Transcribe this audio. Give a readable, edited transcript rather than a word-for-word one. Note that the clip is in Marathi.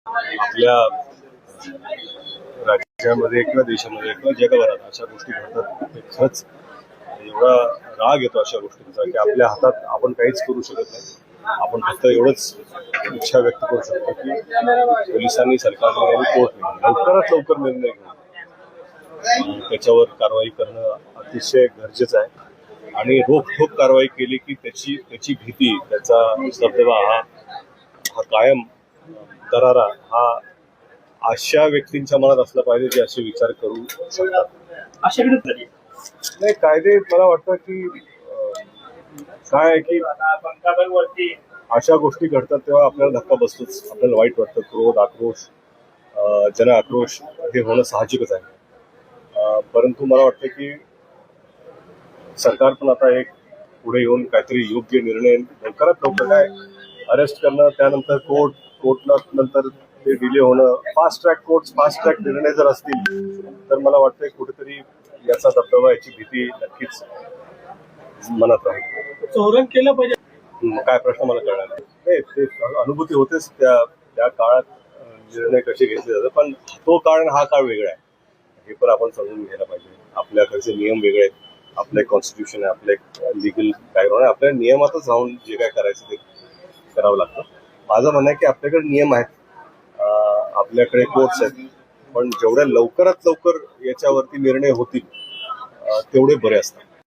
आपल्या राज्यामध्ये किंवा देशामध्ये किंवा जगभरात अशा गोष्टी घडतात ते खरंच एवढा राग येतो अशा गोष्टींचा की आपल्या हातात आपण काहीच करू शकत नाही. आपण फक्त एवढंच इच्छा व्यक्त करू शकतो की पोलिसांनी सरकारने आणि कोर्टने लवकरात लवकर निर्णय घेऊन त्याच्यावर कारवाई करणं अतिशय गरजेचं आहे आणि रोखठोक कारवाई केली की त्याची भीती त्याचा दबदबा हा कायम दरारा हा अशा व्यक्तींच्या मनात असला पाहिजे जे असे विचार करू शकतात. नाही, कायदे मला वाटतं की काय आहे की अशा गोष्टी घडतात तेव्हा आपल्याला धक्का बसतोच, आपल्याला वाईट वाटतं, क्रोध आक्रोश जन आक्रोश हे होणं साहजिकच आहे. परंतु मला वाटतं की सरकार पण आता एक पुढे येऊन काहीतरी योग्य निर्णय लवकरात लवकर काय अरेस्ट करणं, त्यानंतर कोर्टला नंतर ते डिले होणं, फास्ट ट्रॅक निर्णय जर असतील तर मला वाटतंय कुठेतरी याचा दबदबा याची भीती नक्कीच मनात राहील. धोरण केलं पाहिजे काय प्रश्न मला कळणार नाही. ते अनुभूती होतेच त्या काळात निर्णय कसे घेतले जातात, पण तो काळ आणि हा काळ वेगळा आहे हे पण आपण समजून घ्यायला पाहिजे. आपल्याकडचे नियम वेगळे आहेत, आपलं कॉन्स्टिट्यूशन आहे, आपलं एक लिगल बॅकग्राऊंड आहे, आपल्या नियमातच राहून जे काय करायचं ते करावं लागतं. माझं म्हणणं आहे की आपल्याकडे नियम आहेत, आपल्याकडे कोर्ट्स आहेत, पण जेवढ्या लवकरात लवकर याच्यावरती निर्णय होतील तेवढे बरे असतात.